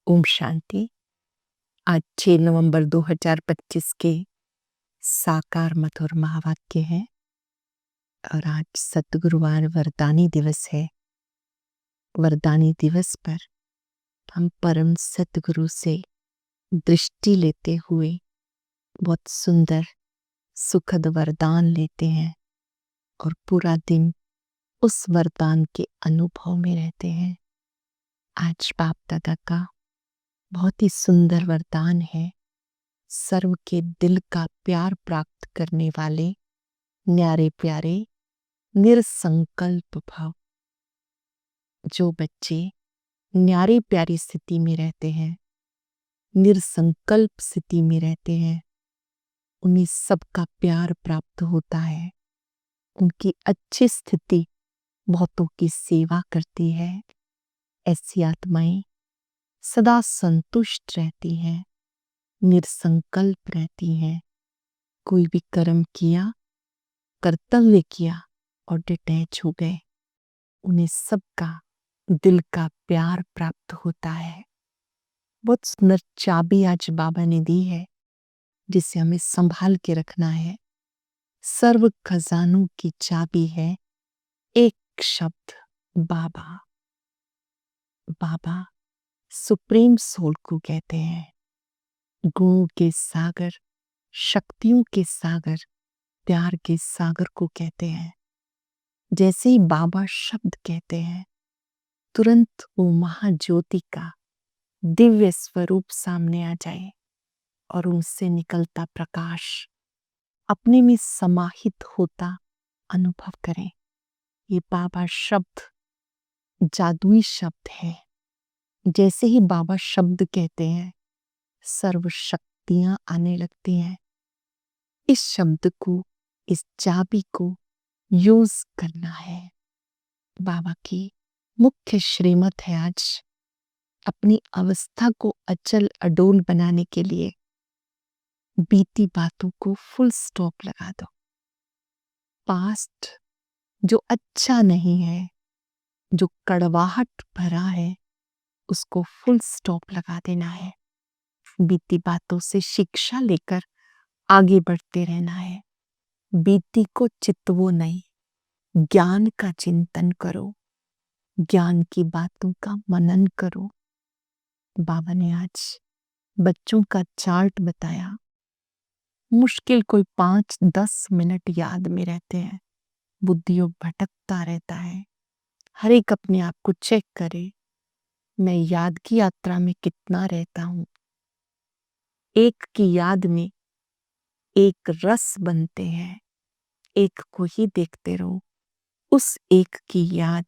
ओम शांति। आज 6 नवंबर 2025 के साकार मधुर महावाक्य हैं और आज सतगुरुवार वरदानी दिवस है। वरदानी दिवस पर हम परम सतगुरु से दृष्टि लेते हुए बहुत सुंदर सुखद वरदान लेते हैं और पूरा दिन उस वरदान के अनुभव में रहते हैं। आज बाप दादा का बहुत ही सुंदर वरदान है। सर्व के दिल का प्यार प्राप्त करने वाले न्यारे प्यारे निरसंकल्प भव। जो बच्चे न्यारी प्यारी स्थिति में रहते हैं, निरसंकल्प स्थिति में रहते हैं, उन्हें सबका प्यार प्राप्त होता है। उनकी अच्छी स्थिति बहुतों की सेवा करती है। ऐसी आत्माएं सदा संतुष्ट रहती हैं, निरसंकल्प रहती हैं। कोई भी कर्म किया, कर्तव्य किया और डिटैच हो गए, उन्हें सबका दिल का प्यार प्राप्त होता है। बहुत सुंदर चाबी आज बाबा ने दी है, जिसे हमें संभाल के रखना है। सर्व खजानों की चाबी है एक शब्द, बाबा। बाबा सुप्रीम सोल को कहते हैं। गुणों के सागर, शक्तियों के सागर, प्यार के सागर को कहते हैं। जैसे ही बाबा शब्द कहते हैं, तुरंत वो महाज्योति का दिव्य स्वरूप सामने आ जाए और उनसे निकलता प्रकाश अपने में समाहित होता अनुभव करें। ये बाबा शब्द जादुई शब्द है। जैसे ही बाबा शब्द कहते हैं, सर्व शक्तियां आने लगती हैं। इस शब्द को, इस चाबी को यूज करना है। बाबा की मुख्य श्रीमत है आज अपनी अवस्था को अचल अडोल बनाने के लिए बीती बातों को फुल स्टॉप लगा दो। पास्ट जो अच्छा नहीं है, जो कड़वाहट भरा है, उसको फुल स्टॉप लगा देना है। बीती बातों से शिक्षा लेकर आगे बढ़ते रहना है। बीती को चितवो नहीं, ज्ञान का चिंतन करो, ज्ञान की बातों का मनन करो। बाबा ने आज बच्चों का चार्ट बताया। मुश्किल कोई 5-10 मिनट याद में रहते हैं। बुद्धियों भटकता रहता है। हर एक अपने आप को चेक करे, मैं याद की यात्रा में कितना रहता हूं। एक की याद में एक रस बनते हैं। एक को ही देखते रहो, उस एक की याद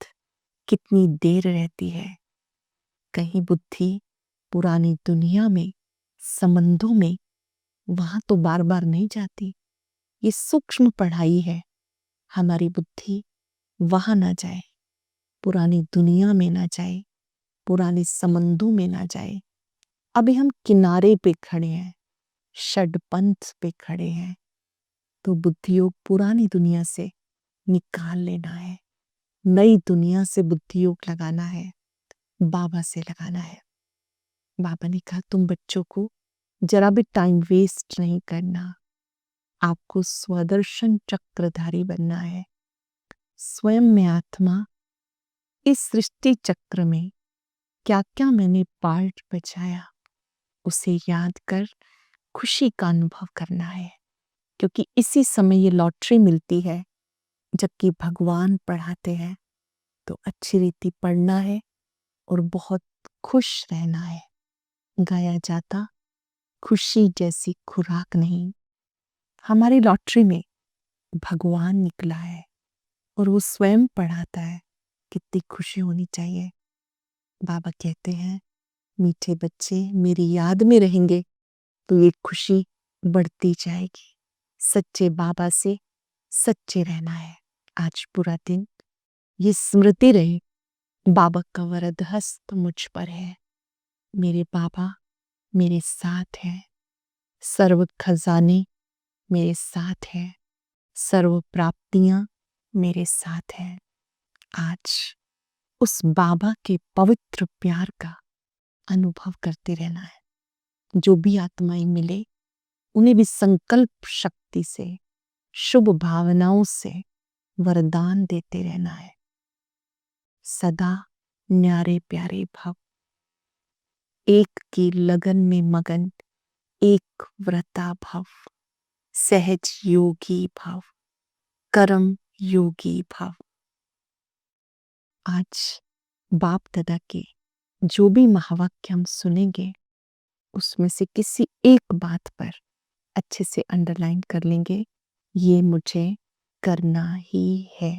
कितनी देर रहती है। कहीं बुद्धि पुरानी दुनिया में, संबंधों में, वहां तो बार बार नहीं जाती। ये सूक्ष्म पढ़ाई है। हमारी बुद्धि वहां ना जाए, पुरानी दुनिया में ना जाए, पुराने संबंधों में ना जाए। अभी हम किनारे पे खड़े हैं, षडपंथ पे खड़े हैं। तो बुद्धियोग पुरानी दुनिया से निकाल लेना है, नई दुनिया से बुद्धियोग लगाना है, बाबा से लगाना है। बाबा ने कहा तुम बच्चों को जरा भी टाइम वेस्ट नहीं करना। आपको स्वदर्शन चक्रधारी बनना है। स्वयं में आत्मा इस सृष्टि चक्र में क्या क्या मैंने पार्ट बचाया, उसे याद कर खुशी का अनुभव करना है। क्योंकि इसी समय ये लॉटरी मिलती है। जबकि भगवान पढ़ाते हैं तो अच्छी रीति पढ़ना है और बहुत खुश रहना है। गाया जाता खुशी जैसी खुराक नहीं। हमारी लॉटरी में भगवान निकला है और वो स्वयं पढ़ाता है। कितनी खुशी होनी चाहिए। बाबा कहते हैं मीठे बच्चे मेरी याद में रहेंगे तो ये खुशी बढ़ती जाएगी। सच्चे बाबा से सच्चे रहना है। आज पूरा दिन ये स्मृति रहे, बाबा का वरद हस्त मुझ पर है। मेरे बाबा मेरे साथ हैं। सर्व खजाने मेरे साथ हैं। सर्व प्राप्तियां मेरे साथ हैं। आज उस बाबा के पवित्र प्यार का अनुभव करते रहना है। जो भी आत्माएं मिले उन्हें भी संकल्प शक्ति से, शुभ भावनाओं से वरदान देते रहना है। सदा न्यारे प्यारे भव, एक की लगन में मगन, एक व्रता भव, सहज योगी भव, कर्म योगी भव। आज बाप दादा के जो भी महावाक्य हम सुनेंगे उसमें से किसी एक बात पर अच्छे से अंडरलाइन कर लेंगे, ये मुझे करना ही है।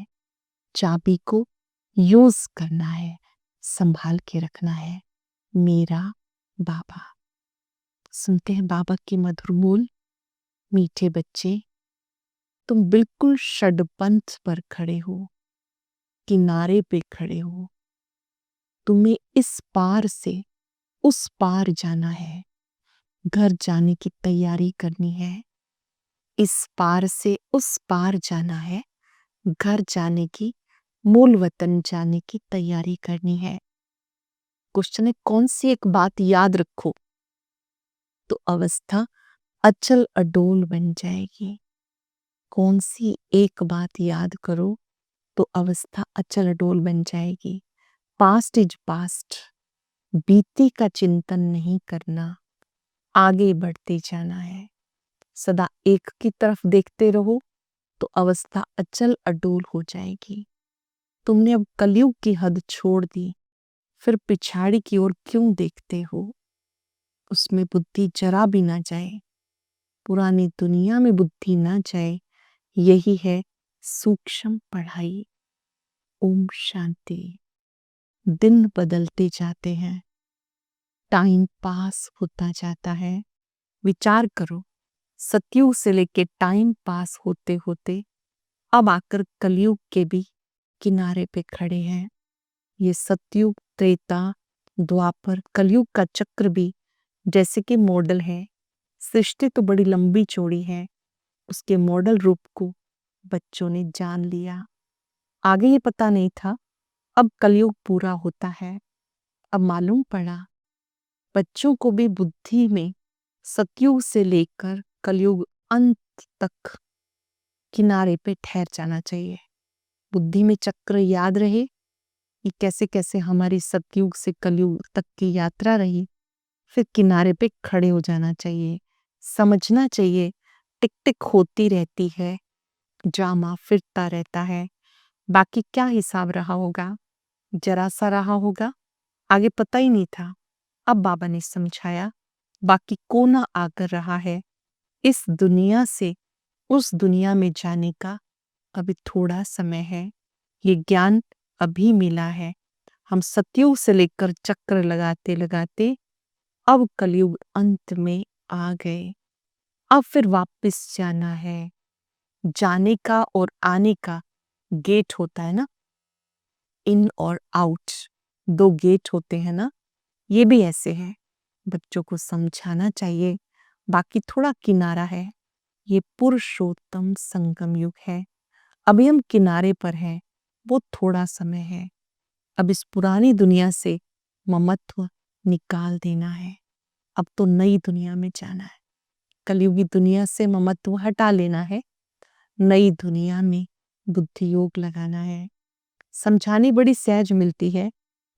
चाबी को यूज करना है, संभाल के रखना है। मेरा बाबा। सुनते हैं बाबा की मधुर बोल। मीठे बच्चे, तुम बिल्कुल षडपंथ पर खड़े हो, किनारे पे खड़े हो। तुम्हें इस पार से उस पार जाना है, घर जाने की तैयारी करनी है। इस पार से उस पार जाना है, घर जाने की, मूल वतन जाने की तैयारी करनी है। क्वेश्चन है, कौन सी एक बात याद रखो तो अवस्था अचल अडोल बन जाएगी। कौन सी एक बात याद करो तो अवस्था अचल अडोल बन जाएगी। पास्ट इज पास्ट, बीती का चिंतन नहीं करना, आगे बढ़ते जाना है। सदा एक की तरफ देखते रहो तो अवस्था अचल अडोल हो जाएगी। तुमने अब कलयुग की हद छोड़ दी, फिर पिछाड़ी की ओर क्यों देखते हो। उसमें बुद्धि जरा भी ना जाए, पुरानी दुनिया में बुद्धि ना जाए, यही है सूक्ष्म पढ़ाई। ओम शांति। दिन बदलते जाते हैं, टाइम पास होता जाता है। विचार करो, सतयुग से लेके टाइम पास होते होते अब आकर कलयुग के भी किनारे पे खड़े हैं। ये सतयुग, त्रेता, द्वापर, कलयुग का चक्र भी जैसे कि मॉडल है। सृष्टि तो बड़ी लंबी चौड़ी है, उसके मॉडल रूप को बच्चों ने जान लिया। आगे ये पता नहीं था, अब कलयुग पूरा होता है। अब मालूम पड़ा बच्चों को भी बुद्धि में सतयुग से लेकर कलयुग अंत तक किनारे पे ठहर जाना चाहिए। बुद्धि में चक्र याद रहे कि कैसे कैसे हमारी सतयुग से कलयुग तक की यात्रा रही, फिर किनारे पे खड़े हो जाना चाहिए। समझना चाहिए टिक टिक होती रहती है, ड्रामा फिरता रहता है। बाकी क्या हिसाब रहा होगा, जरा सा रहा होगा, आगे पता ही नहीं था। अब बाबा ने समझाया बाकी कोना आकर रहा है। इस दुनिया से उस दुनिया में जाने का अभी थोड़ा समय है। ये ज्ञान अभी मिला है। हम सतयुग से लेकर चक्र लगाते लगाते अब कलयुग अंत में आ गए। अब फिर वापस जाना है। जाने का और आने का गेट होता है ना, इन और आउट, दो गेट होते हैं ना। ये भी ऐसे है, बच्चों को समझाना चाहिए। बाकी थोड़ा किनारा है, ये पुरुषोत्तम संगम युग है। अभी हम किनारे पर हैं, वो थोड़ा समय है। अब इस पुरानी दुनिया से ममत्व निकाल देना है। अब तो नई दुनिया में जाना है। कलयुगी दुनिया से ममत्व हटा लेना है, नई दुनिया में बुद्धि योग लगाना है। समझानी बड़ी सहज मिलती है,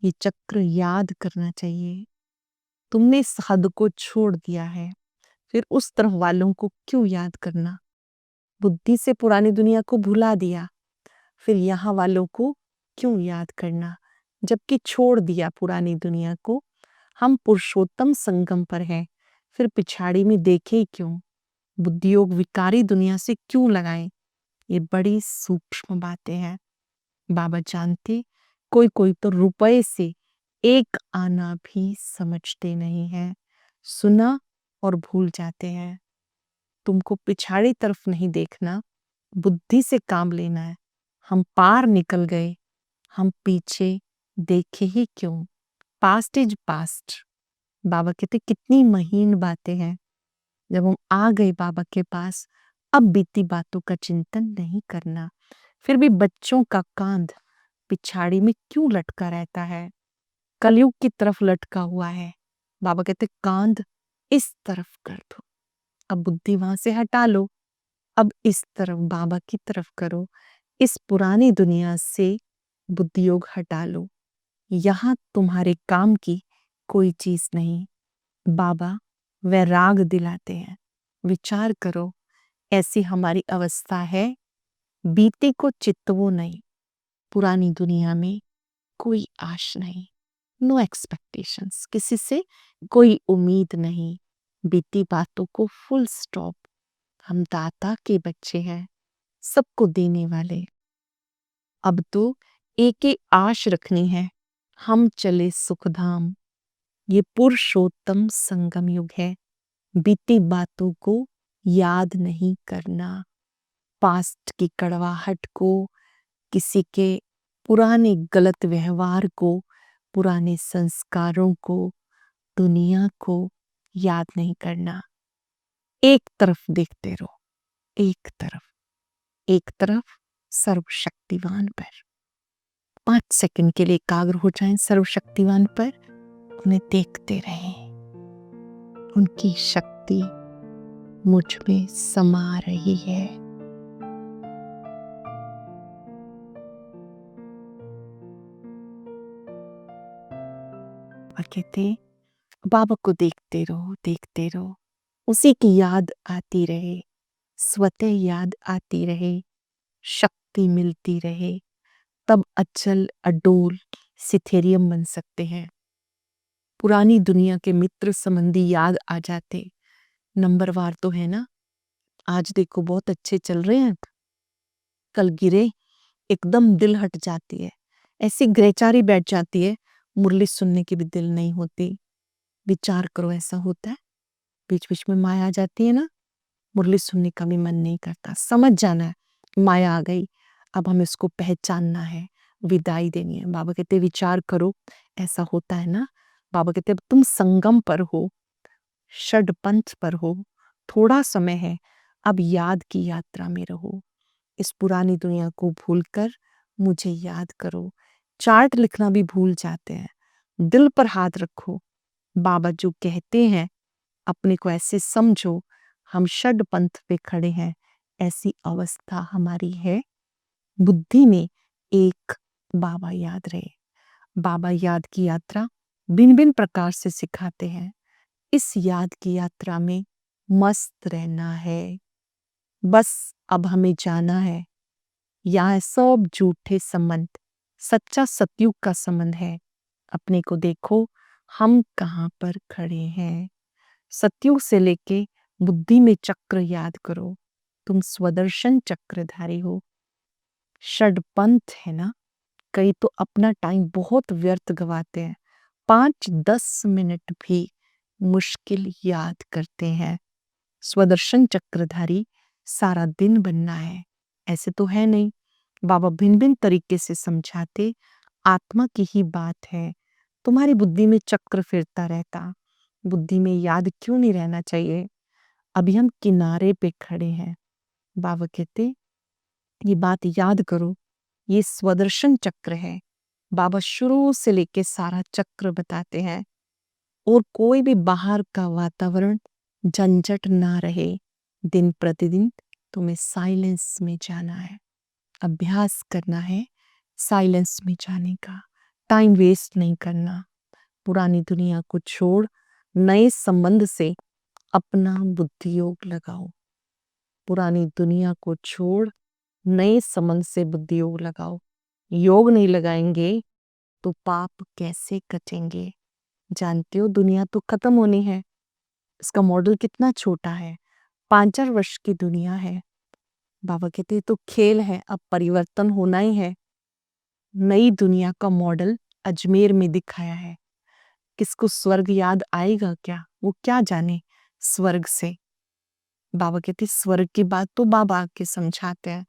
ये चक्र याद करना चाहिए। तुमने इस हद को छोड़ दिया है, फिर उस तरफ वालों को क्यों याद करना। बुद्धि से पुरानी दुनिया को भुला दिया, फिर यहाँ वालों को क्यों याद करना। जबकि छोड़ दिया पुरानी दुनिया को, हम पुरुषोत्तम संगम पर हैं, फिर पिछाड़ी में देखे ही क्यों। बुद्धि योग विकारी दुनिया से क्यों लगाएं। ये बड़ी सूक्ष्म बातें हैं। बाबा जानते, कोई कोई तो रुपए से एक आना भी समझते नहीं है। सुना और भूल जाते हैं। तुमको पिछाड़ी तरफ नहीं देखना, बुद्धि से काम लेना है। हम पार निकल गए, हम पीछे देखे ही क्यों। Past is past. बाबा कहते कितनी महीन बातें हैं। जब हम आ गए बाबा के पास, अब बीती बातों का चिंतन नहीं करना। फिर भी बच्चों का कांध पिछाड़ी में क्यों लटका रहता है। कलयुग की तरफ लटका हुआ है, बाबा कहते कांध इस तरफ कर दो, अब बुद्धि वहां से हटा लो, अब इस तरफ बाबा की तरफ करो, इस पुरानी दुनिया से बुद्धि योग हटा लो, यहां तुम्हारे काम की कोई चीज नहीं। बाबा वैराग दिलाते हैं, विचार करो ऐसी हमारी अवस्था है, बीते को चितवो नहीं, पुरानी दुनिया में कोई आश नहीं, नो एक्सपेक्टेशंस, किसी से कोई उम्मीद नहीं, बीती बातों को फुल स्टॉप। हम दाता के बच्चे हैं, सबको देने वाले। अब तो एक एक आश रखनी है, हम चले सुखधाम। ये पुरुषोत्तम संगम युग है, बीती बातों को याद नहीं करना, पास्ट की कड़वाहट को, किसी के पुराने गलत व्यवहार को, पुराने संस्कारों को, दुनिया को याद नहीं करना। एक तरफ देखते रहो, एक तरफ सर्वशक्तिवान पर। 5 सेकंड के लिए एकाग्र हो जाएं सर्वशक्तिवान पर, उन्हें देखते रहें। उनकी शक्ति मुझ में समा रही है। और कहते बाबा को देखते रहो, उसी की याद आती रहे, स्वतः याद आती रहे, शक्ति मिलती रहे, तब अचल अडोल सिथेरियम बन सकते हैं। पुरानी दुनिया के मित्र संबंधी याद आ जाते, नंबरवार तो है ना, आज देखो बहुत अच्छे चल रहे हैं, कल गिरे, एकदम दिल हट जाती है, ऐसी ग्रेचारी बैठ जाती है, मुरली सुनने की भी दिल नहीं होती। विचार करो ऐसा होता है, बीच बीच में माया आ जाती है ना, मुरली सुनने का भी मन नहीं करता। समझ जाना है माया आ गई, अब हमें इसको पहचानना है, विदाई देनी है। बाबा कहते विचार करो ऐसा होता है ना। बाबा कहते अब तुम संगम पर हो, षडपंथ पर हो, थोड़ा समय है, अब याद की यात्रा में रहो, इस पुरानी दुनिया को भूलकर मुझे याद करो। चार्ट लिखना भी भूल जाते हैं, दिल पर हाथ रखो। बाबा जो कहते हैं अपने को ऐसे समझो, हम षडपंथ पे खड़े हैं, ऐसी अवस्था हमारी है। बुद्धि में एक बाबा याद रहे। बाबा याद की यात्रा भिन्न भिन्न प्रकार से सिखाते हैं। इस याद की यात्रा में मस्त रहना है, बस अब हमें जाना है। यहाँ सब झूठे संबंध, सच्चा सतयुग का संबंध है। अपने को देखो हम कहाँ पर खड़े हैं। सतयुग से लेके बुद्धि में चक्र याद करो, तुम स्वदर्शन चक्रधारी हो। षडपंथ है ना, कई तो अपना टाइम बहुत व्यर्थ गवाते हैं, 5-10 मिनट भी मुश्किल याद करते हैं। स्वदर्शन चक्रधारी सारा दिन बनना है, ऐसे तो है नहीं। बाबा भिन्न भिन्न तरीके से समझाते, आत्मा की ही बात है। तुम्हारी बुद्धि में चक्र फिरता रहता, बुद्धि में याद क्यों नहीं रहना चाहिए। अभी हम किनारे पे खड़े हैं, बाबा कहते ये बात याद करो, ये स्वदर्शन चक्र है। बाबा शुरू से लेके सारा चक्र बताते हैं, और कोई भी बाहर का वातावरण झंझट ना रहे। दिन प्रतिदिन तुम्हें साइलेंस में जाना है, अभ्यास करना है साइलेंस में जाने का, टाइम वेस्ट नहीं करना। पुरानी दुनिया को छोड़ नए संबंध से अपना बुद्धि योग लगाओ। पुरानी दुनिया को छोड़ नए संबंध से बुद्धि योग लगाओ। योग नहीं लगाएंगे तो पाप कैसे कटेंगे। जानते हो दुनिया तो खत्म होनी है, इसका मॉडल कितना छोटा है, 5-4 वर्ष की दुनिया है। बाबा कहते हैं तो खेल है, अब परिवर्तन होना ही है। नई दुनिया का मॉडल अजमेर में दिखाया है। किसको स्वर्ग याद आएगा क्या, वो क्या जाने स्वर्ग से। बाबा कहते स्वर्ग की बात तो बाबा आके समझाते हैं,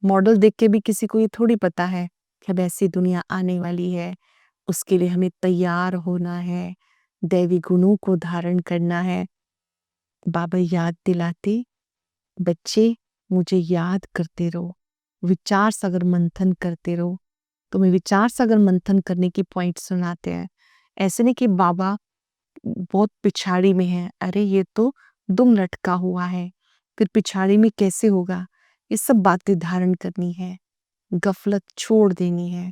मॉडल देख के भी किसी को ये थोड़ी पता है कि अब ऐसी दुनिया आने वाली है। उसके लिए हमें तैयार होना है, दैवी गुणों को धारण करना है। बाबा याद दिलाते, बच्चे मुझे याद करते रहो, विचार सागर मंथन करते रहो। तुम्हें विचार सागर मंथन करने की पॉइंट सुनाते हैं। ऐसे नहीं कि बाबा बहुत पिछाड़ी में है, अरे ये तो दुम लटका हुआ है, फिर पिछाड़ी में कैसे होगा? ये सब बातें धारण करनी है, गफलत छोड़ देनी है।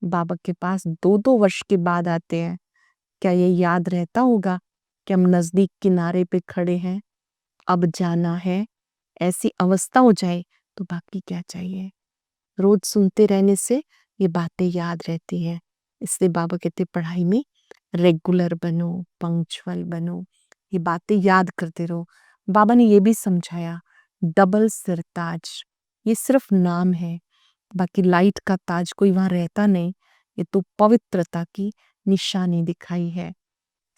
बाबा के पास 2-2 वर्ष के बाद आते हैं। क्या ये याद रहता होगा कि हम नजदीक किनारे पे खड़े हैं, अब जाना है? ऐसी अवस्था हो जाए तो बाकी क्या चाहिए? रोज सुनते रहने से ये बातें याद रहती हैं। इसलिए बाबा कहते पढ़ाई में रेगुलर बनो, पंक्चुअल बनो, ये बातें याद करते रहो। बाबा ने ये भी समझाया, डबल सिरताज ये सिर्फ नाम है, बाकी लाइट का ताज कोई वहां रहता नहीं, ये तो पवित्रता की निशानी दिखाई है।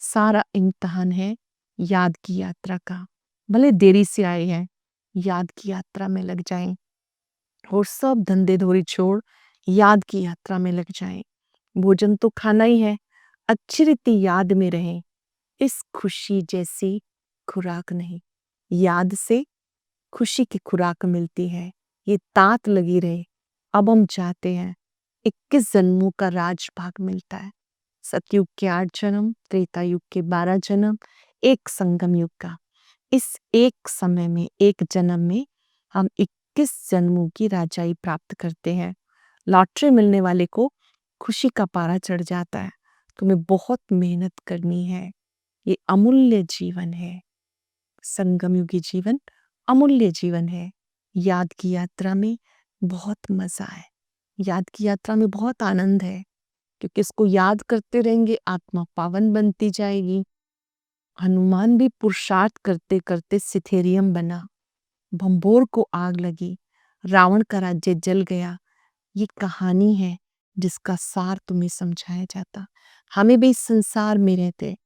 सारा इम्तिहान है याद की यात्रा का, भले देरी से आए हैं, याद की यात्रा में लग जाएं और सब धंधे धोरी छोड़ याद की यात्रा में लग जाएं। भोजन तो खाना ही है, अच्छी रीति याद में रहें, इस खुशी जैसी खुराक नहीं। याद से खुशी की खुराक मिलती है, ये तात लगी रहे। अब हम चाहते हैं 21 जन्मों का राजभाग मिलता है, सतयुग के 8 जन्म, त्रेता युग के 12 जन्म, एक संगम युग का। इस एक समय में, एक जन्म में हम 21 जन्मों की राजाई प्राप्त करते हैं। लॉटरी मिलने वाले को खुशी का पारा चढ़ जाता है। तुम्हें बहुत मेहनत करनी है, ये अमूल्य जीवन है। संगमयुगी जीवन अमूल्य जीवन है। याद की यात्रा में बहुत मजा है, याद की यात्रा में बहुत आनंद है, क्योंकि इसको याद करते रहेंगे आत्मा पावन बनती जाएगी। हनुमान भी पुरुषार्थ करते करते सिथेरियम बना, भंबोर को आग लगी, रावण का राज्य जल गया। ये कहानी है जिसका सार तुम्हें समझाया जाता। हमें भी इस संसार में रहते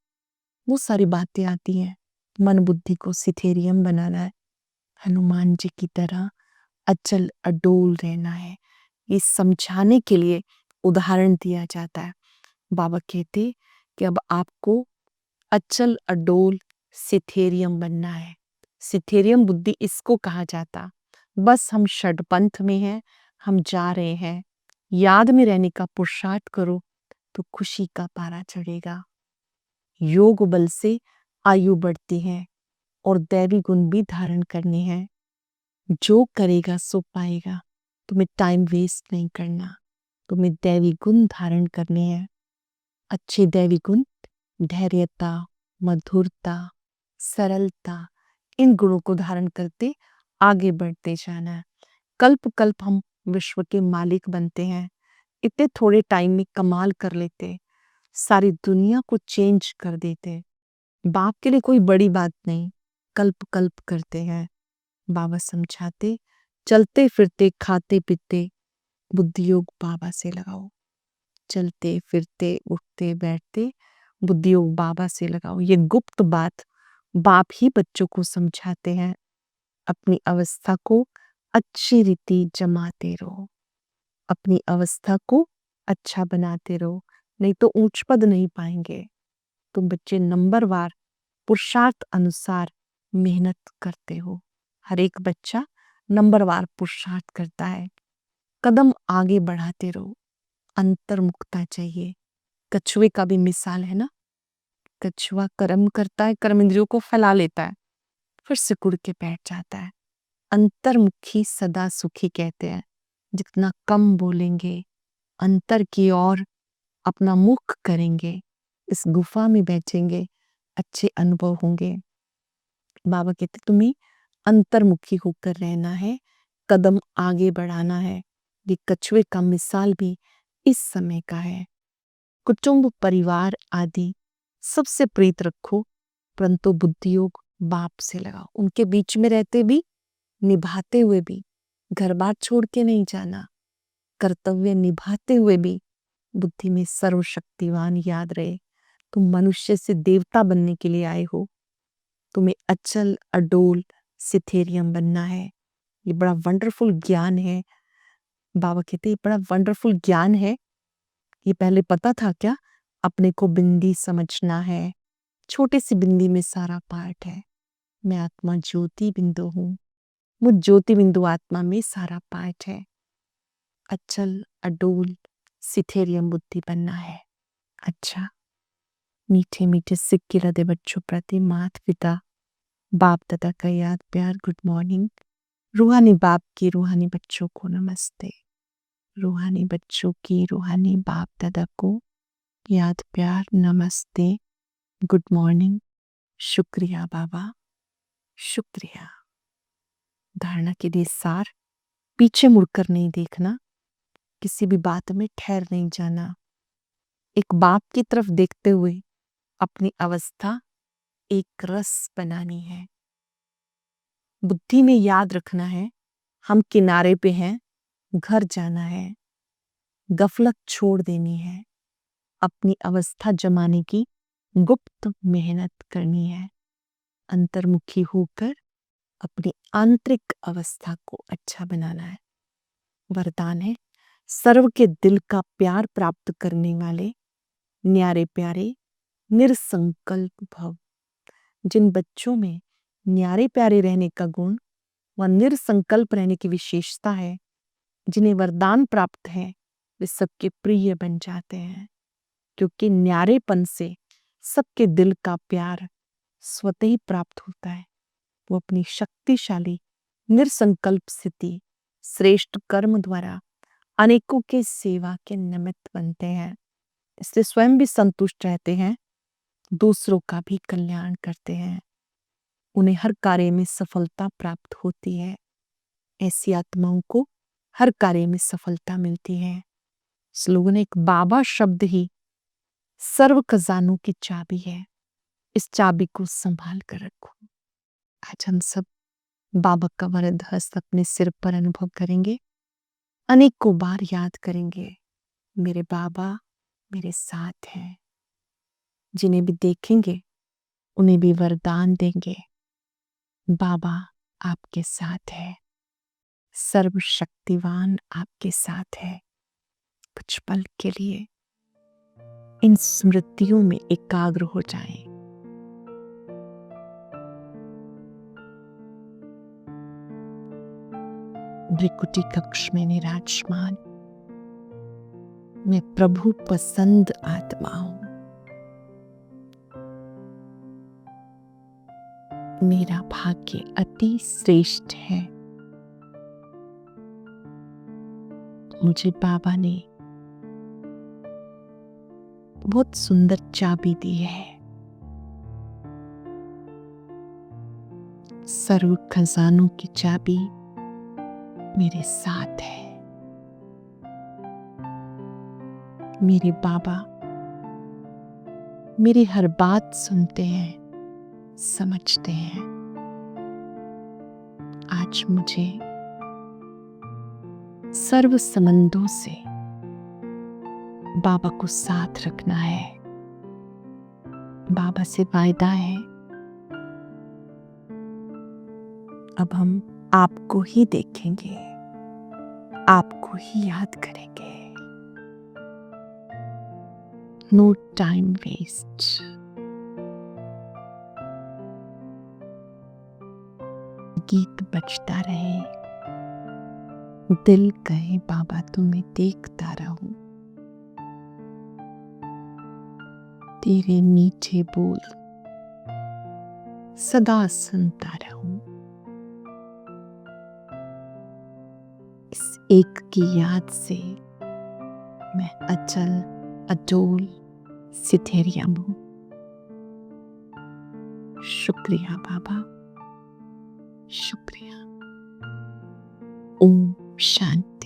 वो सारी बातें आती हैं, मन बुद्धि को सिथेरियम बनाना है, हनुमान जी की तरह अचल अडोल रहना है। ये समझाने के लिए उदाहरण दिया जाता है। बाबा कहते कि अब आपको अचल अडोल सिथेरियम बनना है। सिथेरियम बुद्धि इसको कहा जाता। बस हम षडपंथ में हैं, हम जा रहे हैं, याद में रहने का पुरुषार्थ करो तो खुशी का पारा चढ़ेगा। योग बल से आयु बढ़ती है और दैवी गुण भी धारण करने हैं। जो करेगा सो पाएगा, तुम्हें टाइम वेस्ट नहीं करना, तुम्हें दैवी गुण धारण करने हैं। अच्छे दैवी गुण धैर्यता, मधुरता, सरलता, इन गुणों को धारण करते आगे बढ़ते जाना है। कल्प कल्प हम विश्व के मालिक बनते हैं, इतने थोड़े टाइम में कमाल कर लेते, सारी दुनिया को चेंज कर देते। बाप के लिए कोई बड़ी बात नहीं, कल्प कल्प करते हैं। बाबा समझाते, चलते फिरते खाते पीते बुद्धि योग बाबा से लगाओ। चलते फिरते उठते बैठते बुद्धि योग बाबा से लगाओ। ये गुप्त बात बाप ही बच्चों को समझाते हैं। अपनी अवस्था को अच्छी रीति जमाते रहो, अपनी अवस्था को अच्छा बनाते रहो, नहीं तो ऊंच पद नहीं पाएंगे। तुम बच्चे नंबरवार पुरुषार्थ अनुसार मेहनत करते हो। हर एक बच्चा नंबरवार पुरुषार्थ करता है। कदम आगे बढ़ाते रहो, अंतर्मुखता चाहिए। कछुए का भी मिसाल है ना, कछुआ कर्म करता है, कर्म इंद्रियों को फैला लेता है, फिर सिकुड़ के बैठ जाता है। अंतर्मुखी सदा सुखी कहते हैं। जितना कम बोलेंगे, अंतर की ओर अपना मुख करेंगे, इस गुफा में बैठेंगे, अच्छे अनुभव होंगे। बाबा कहते तुम्हें अंतर्मुखी होकर रहना है, कदम आगे बढ़ाना है। ये कछुए का मिसाल भी इस समय का है। कुटुंब परिवार आदि सबसे प्रीत रखो, परंतु बुद्धि योग बाप से लगाओ। उनके बीच में रहते भी, निभाते हुए भी, घर बार छोड़ के नहीं जाना, कर्तव्य निभाते हुए भी बुद्धि में सर्वशक्तिवान याद रहे। तुम मनुष्य से देवता बनने के लिए आए हो, तुम्हें अचल अडोल सिथेरियम बनना है। ये बड़ा वंडरफुल ज्ञान है। बाबा कहते ये बड़ा वंडरफुल ज्ञान है। ये पहले पता था क्या? अपने को बिंदी समझना है, छोटी सी बिंदी में सारा पार्ट है। मैं आत्मा ज्योति बिंदु हूँ, मुझ ज्योति बिंदु आत्मा में सारा पार्ट है। अचल अडोल सिथेरियम बुद्धि बनना है। अच्छा, मीठे मीठे सिक्के लदे बच्चों प्रति माता पिता बाप दादा का याद प्यार गुड मॉर्निंग। रूहानी बाप की रूहानी बच्चों को नमस्ते। रूहानी बच्चों की रूहानी बाप दादा को याद प्यार नमस्ते गुड मॉर्निंग। शुक्रिया बाबा, शुक्रिया। धारणा के लिए सार, पीछे मुड़कर नहीं देखना, किसी भी बात में ठहर नहीं जाना, एक बाप की तरफ देखते हुए अपनी अवस्था एक रस बनानी है। बुद्धि में याद रखना है हम किनारे पे हैं, घर जाना है, गफलत छोड़ देनी है, अपनी अवस्था जमाने की गुप्त मेहनत करनी है, अंतर्मुखी होकर अपनी आंतरिक अवस्था को अच्छा बनाना है। वरदान है सर्व के दिल का प्यार प्राप्त करने वाले न्यारे प्यारे निरसंकल्प भव। जिन बच्चों में न्यारे प्यारे रहने का गुण व निरसंकल्प रहने की विशेषता है, जिन्हें वरदान प्राप्त है, वे सबके प्रिय बन जाते हैं, क्योंकि न्यारेपन से सबके दिल का प्यार स्वतः ही प्राप्त होता है। वो अपनी शक्तिशाली निरसंकल्प स्थिति श्रेष्ठ कर्म द्वारा अनेकों के सेवा के निमित्त बनते हैं, इसलिए स्वयं भी संतुष्ट रहते हैं, दूसरों का भी कल्याण करते हैं, उन्हें हर कार्य में सफलता प्राप्त होती है। ऐसी आत्माओं को हर कार्य में सफलता मिलती है। स्लोगन, एक बाबा शब्द ही सर्व खजानों की चाबी है, इस चाबी को संभाल कर रखो। आज हम सब बाबा का वरद हस्त अपने सिर पर अनुभव करेंगे, अनेकों बार याद करेंगे, मेरे बाबा मेरे साथ हैं। जिन्हें भी देखेंगे उन्हें भी वरदान देंगे, बाबा आपके साथ है, सर्वशक्तिवान आपके साथ है। कुछ पल के लिए इन स्मृतियों में एकाग्र हो जाएं। भृकुटी कक्ष में निराजमान मैं प्रभु पसंद आत्मा हूं। मेरा भाग्य अति श्रेष्ठ है। मुझे बाबा ने बहुत सुंदर चाबी दी है। सर्व खजानों की चाबी मेरे साथ है। मेरे बाबा मेरी हर बात सुनते हैं, समझते हैं। आज मुझे सर्व संबंधों से बाबा को साथ रखना है। बाबा से वायदा है, अब हम आपको ही देखेंगे, आपको ही याद करेंगे। No time waste. गीत बजता रहे, दिल कहे बाबा तुम्हें देखता रहूं। तेरे मीठे बोल सदा सुनता रहूं। इस एक की याद से मैं अचल अडोल सिथेरियम हूं। शुक्रिया बाबा, शुक्रिया। ओम शांति।